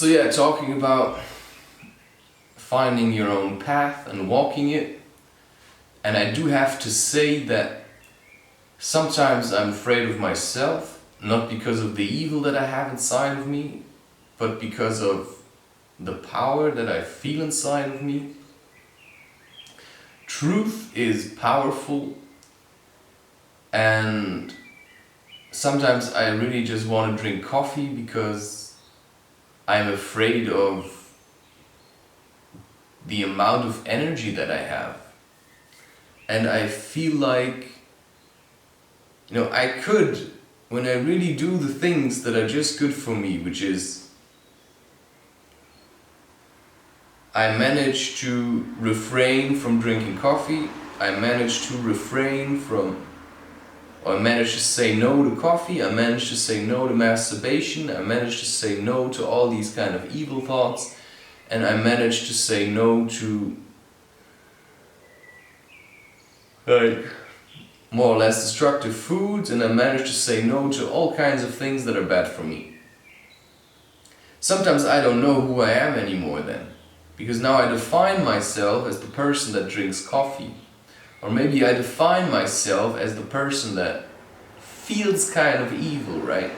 So yeah, talking about finding your own path and walking it. And I do have to say that sometimes I'm afraid of myself, not because of the evil that I have inside of me, but because of the power that I feel inside of me. Truth is powerful, and sometimes I really just want to drink coffee because I'm afraid of the amount of energy that I have. And I feel like, I could, when I really do the things that are just good for me, which is I manage to refrain from drinking coffee, I manage to say no to coffee, I manage to say no to masturbation, I manage to say no to all these kind of evil thoughts, and I manage to say no to more or less destructive foods, and I manage to say no to all kinds of things that are bad for me. Sometimes I don't know who I am anymore then, because now I define myself as the person that drinks coffee. Or maybe I define myself as the person that feels kind of evil, right?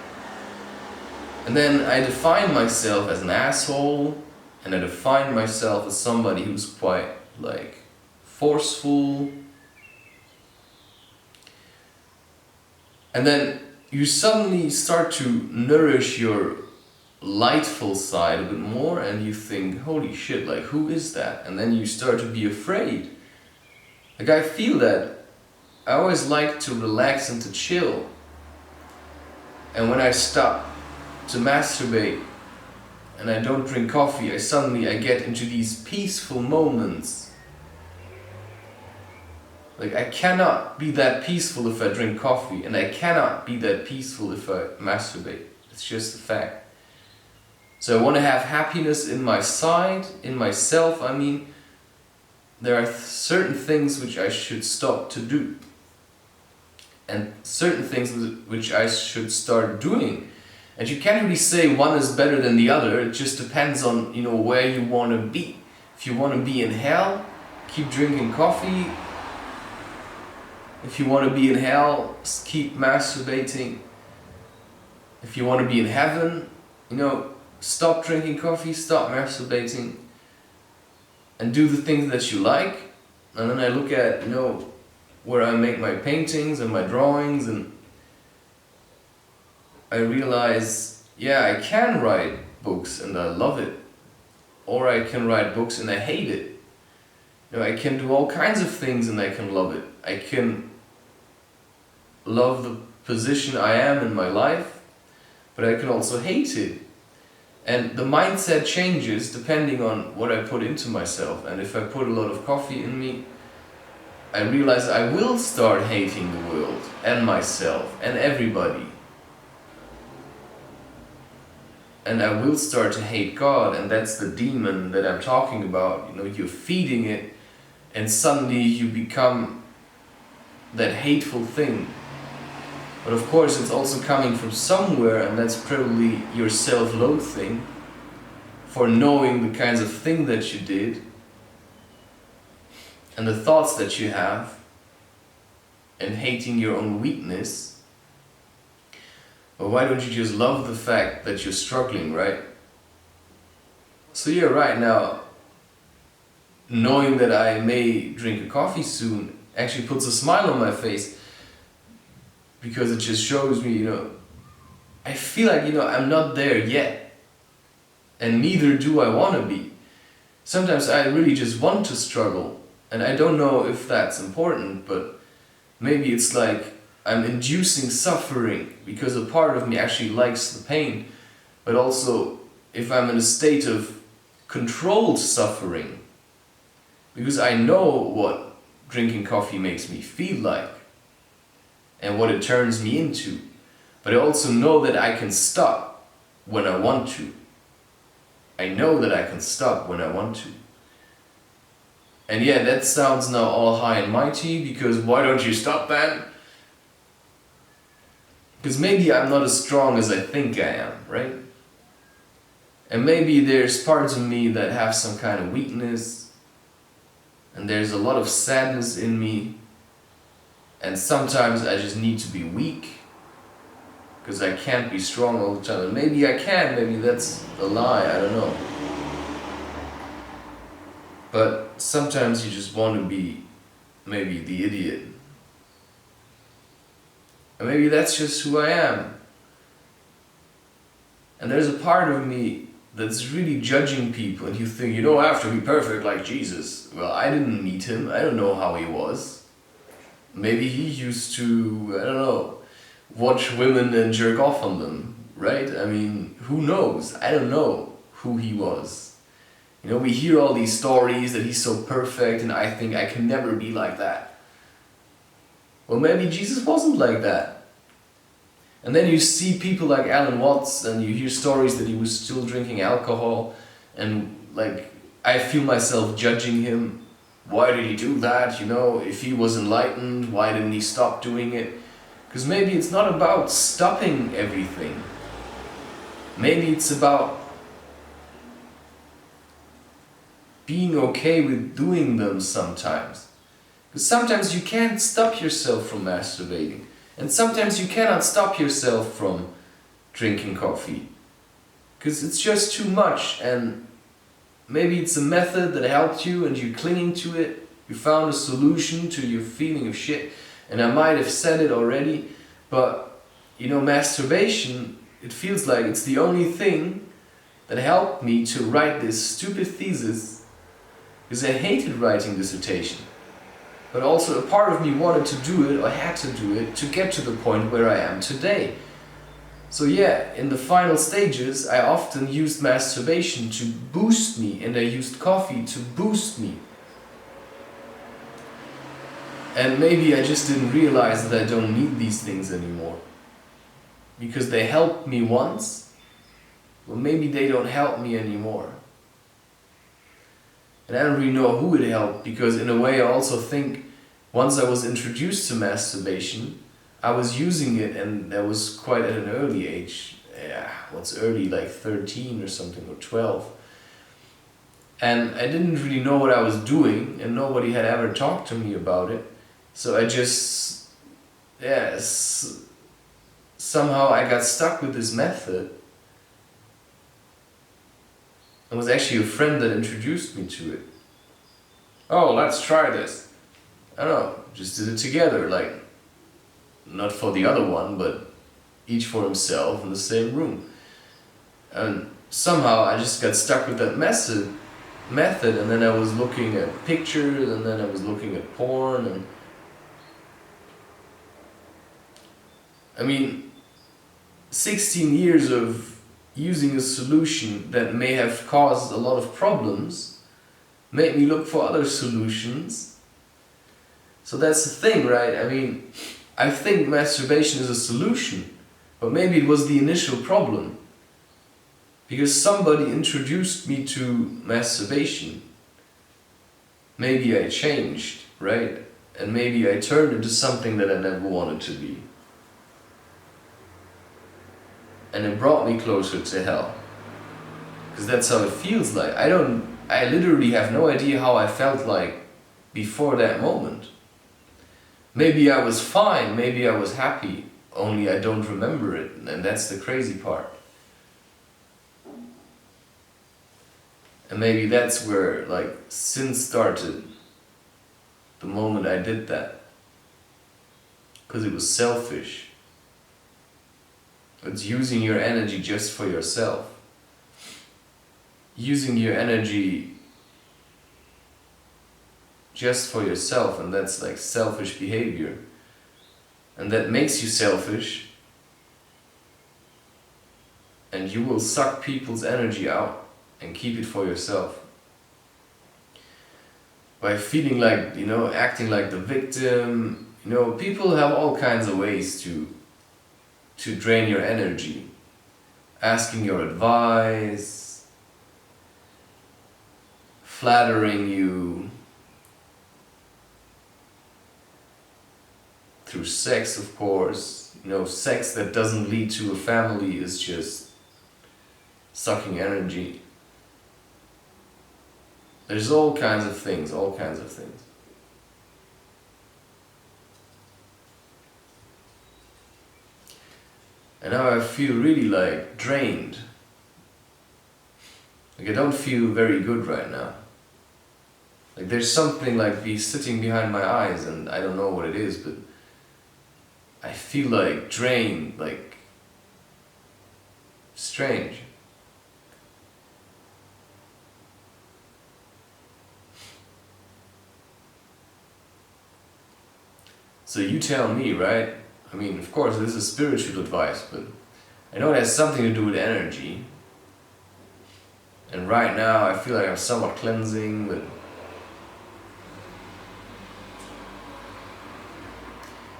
And then I define myself as an asshole, and I define myself as somebody who's quite forceful. And then you suddenly start to nourish your lightful side a bit more, and you think, holy shit, who is that? And then you start to be afraid. I feel that I always like to relax and to chill. And when I stop to masturbate and I don't drink coffee, I get into these peaceful moments. I cannot be that peaceful if I drink coffee, and I cannot be that peaceful if I masturbate. It's just a fact. So I want to have happiness in my side, in myself. There are certain things which I should stop to do, and certain things which I should start doing. And you can't really say one is better than the other. It just depends on where you want to be. If you want to be in hell, keep drinking coffee. If you want to be in hell, keep masturbating. If you want to be in heaven, stop drinking coffee, stop masturbating, and do the things that you like. And then I look at, where I make my paintings and my drawings, and I realize, I can write books and I love it. Or I can write books and I hate it. I can do all kinds of things and I can love it. I can love the position I am in my life, but I can also hate it. And the mindset changes depending on what I put into myself. And if I put a lot of coffee in me, I realize I will start hating the world and myself and everybody. And I will start to hate God, and that's the demon that I'm talking about. You're feeding it, and suddenly you become that hateful thing. But of course it's also coming from somewhere, and that's probably your self-loathing for knowing the kinds of thing that you did and the thoughts that you have, and hating your own weakness. But why don't you just love the fact that you're struggling, right? So right now, knowing that I may drink a coffee soon actually puts a smile on my face, because it just shows me, I feel like, I'm not there yet, and neither do I want to be. Sometimes I really just want to struggle, and I don't know if that's important, but maybe it's like I'm inducing suffering because a part of me actually likes the pain. But also, if I'm in a state of controlled suffering, because I know what drinking coffee makes me feel like and what it turns me into, but I also know that I can stop when I want to. I know that I can stop when I want to. And that sounds now all high and mighty, because why don't you stop, man? Because maybe I'm not as strong as I think I am, right? And maybe there's parts of me that have some kind of weakness, and there's a lot of sadness in me, and sometimes I just need to be weak, because I can't be strong all the time. And maybe I can, maybe that's a lie, I don't know. But sometimes you just want to be maybe the idiot. And maybe that's just who I am. And there's a part of me that's really judging people, and you think, you don't have to be perfect like Jesus. Well, I didn't meet him, I don't know how he was. Maybe he used to, I don't know, watch women and jerk off on them, right? I mean, who knows? I don't know who he was. You know, we hear all these stories that he's so perfect, and I think I can never be like that. Well, maybe Jesus wasn't like that. And then you see people like Alan Watts, and you hear stories that he was still drinking alcohol, and like, I feel myself judging him. Why did he do that? You know, if he was enlightened, why didn't he stop doing it? Because maybe it's not about stopping everything. Maybe it's about being okay with doing them sometimes. Because sometimes you can't stop yourself from masturbating. And sometimes you cannot stop yourself from drinking coffee. Because it's just too much, and maybe it's a method that helped you and you're clinging to it. You found a solution to your feeling of shit. And I might have said it already, but you know, masturbation, it feels like it's the only thing that helped me to write this stupid thesis, because I hated writing dissertation. But also a part of me wanted to do it, or had to do it, to get to the point where I am today. So yeah, in the final stages, I often used masturbation to boost me, and I used coffee to boost me. And maybe I just didn't realize that I don't need these things anymore. Because they helped me once, well, maybe they don't help me anymore. And I don't really know who it helped, because in a way I also think once I was introduced to masturbation, I was using it, and that was quite at an early age. Yeah, what's early, like 13 or something, or 12. And I didn't really know what I was doing, and nobody had ever talked to me about it. So I just, somehow I got stuck with this method. It was actually a friend that introduced me to it. Oh, let's try this. I don't know, just did it together, like, not for the other one, but each for himself in the same room. And somehow I just got stuck with that method, and then I was looking at pictures, and then I was looking at porn, and I mean, 16 years of using a solution that may have caused a lot of problems made me look for other solutions. So that's the thing, right? I mean, I think masturbation is a solution, but maybe it was the initial problem. Because somebody introduced me to masturbation. Maybe I changed, right? And maybe I turned into something that I never wanted to be. And it brought me closer to hell. Because that's how it feels like. I literally have no idea how I felt like before that moment. Maybe I was fine, maybe I was happy, only I don't remember it, and that's the crazy part. And maybe that's where, like, sin started, the moment I did that. Because it was selfish. It's using your energy just for yourself. Using your energy just for yourself, and that's like selfish behavior. And that makes you selfish, and you will suck people's energy out and keep it for yourself. By feeling like, you know, acting like the victim. You know, people have all kinds of ways to drain your energy. Asking your advice, flattering you, through sex, of course. You know, sex that doesn't lead to a family is just sucking energy. There's all kinds of things, all kinds of things. And now I feel really like drained. Like I don't feel very good right now. Like there's something like sitting behind my eyes and I don't know what it is, but I feel like drained, like strange. So you tell me, right? I mean, of course, this is spiritual advice, but I know it has something to do with energy. And right now, I feel like I'm somewhat cleansing, but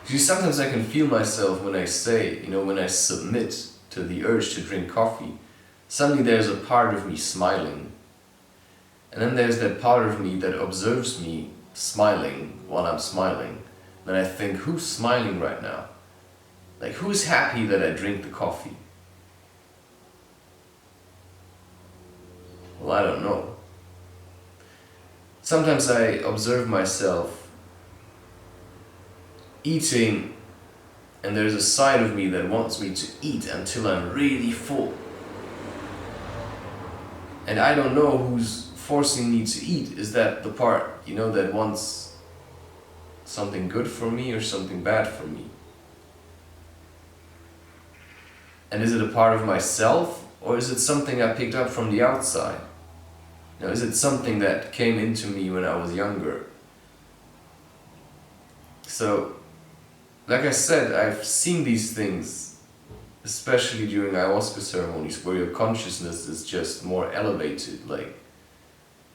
see, sometimes I can feel myself when I say, when I submit to the urge to drink coffee, suddenly there's a part of me smiling. And then there's that part of me that observes me smiling while I'm smiling. Then I think, who's smiling right now? Like, who's happy that I drink the coffee? Well, I don't know. Sometimes I observe myself eating, and there's a side of me that wants me to eat until I'm really full. And I don't know who's forcing me to eat. Is that the part, that wants something good for me or something bad for me? And is it a part of myself, or is it something I picked up from the outside? Is it something that came into me when I was younger? So, like I said, I've seen these things, especially during ayahuasca ceremonies, where your consciousness is just more elevated, like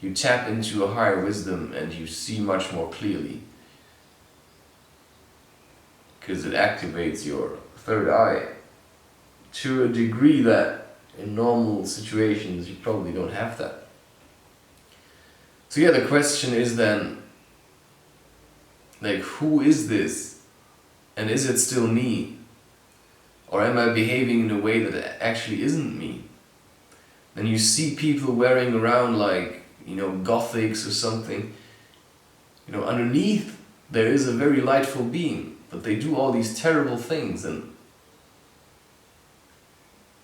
you tap into a higher wisdom and you see much more clearly. Because it activates your third eye to a degree that in normal situations you probably don't have that. So yeah, the question is then, like, who is this? And is it still me? Or am I behaving in a way that actually isn't me? Then you see people wearing around like, gothics or something. Underneath there is a very lightful being, but they do all these terrible things, and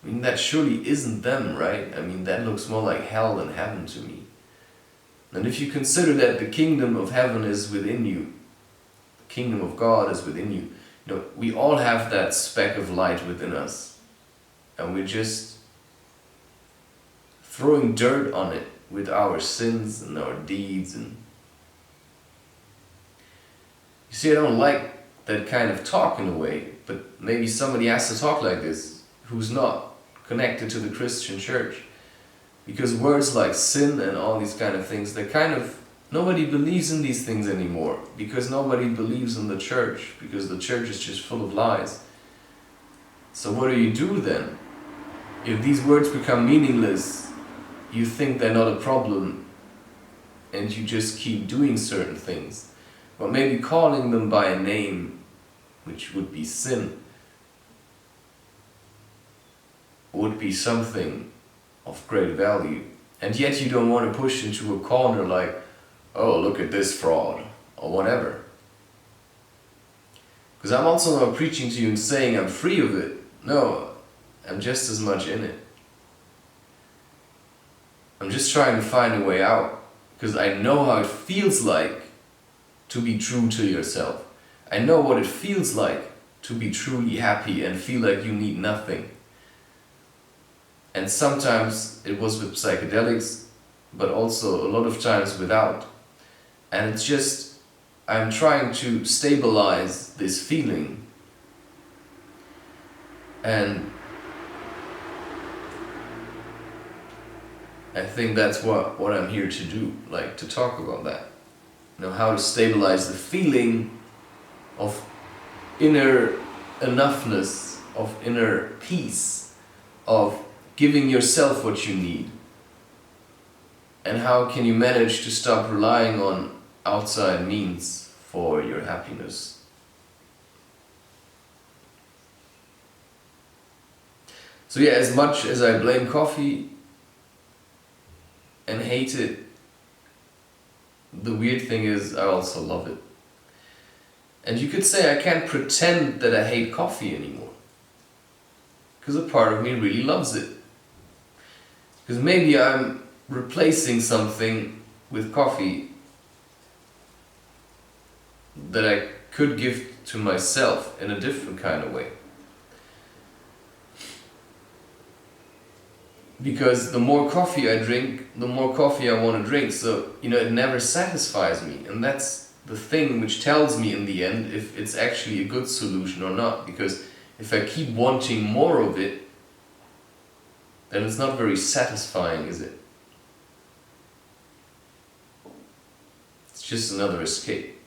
that surely isn't them, right? That looks more like hell than heaven to me. And if you consider that the kingdom of heaven is within you, the kingdom of God is within you, we all have that speck of light within us. And we're just throwing dirt on it with our sins and our deeds. And you see, I don't like that kind of talk in a way, but maybe somebody has to talk like this who's not connected to the Christian church. Because words like sin and all these kind of things, nobody believes in these things anymore. Because nobody believes in the church. Because the church is just full of lies. So what do you do then? If these words become meaningless, you think they're not a problem, and you just keep doing certain things. But maybe calling them by a name, which would be sin, would be something of great value. And yet you don't want to push into a corner like, oh, look at this fraud, or whatever. Because I'm also not preaching to you and saying I'm free of it. No, I'm just as much in it. I'm just trying to find a way out, because I know how it feels like to be true to yourself. I know what it feels like to be truly happy and feel like you need nothing. And sometimes it was with psychedelics, but also a lot of times without. And it's just, I'm trying to stabilize this feeling. And I think that's what I'm here to do, like to talk about that. How to stabilize the feeling of inner enoughness, of inner peace, of giving yourself what you need. And how can you manage to stop relying on outside means for your happiness? So yeah, as much as I blame coffee and hate it, the weird thing is I also love it. And you could say I can't pretend that I hate coffee anymore, because a part of me really loves it. Because maybe I'm replacing something with coffee that I could give to myself in a different kind of way. Because the more coffee I drink, the more coffee I want to drink. So, it never satisfies me. And that's the thing which tells me in the end if it's actually a good solution or not. Because if I keep wanting more of it, then it's not very satisfying, is it? It's just another escape.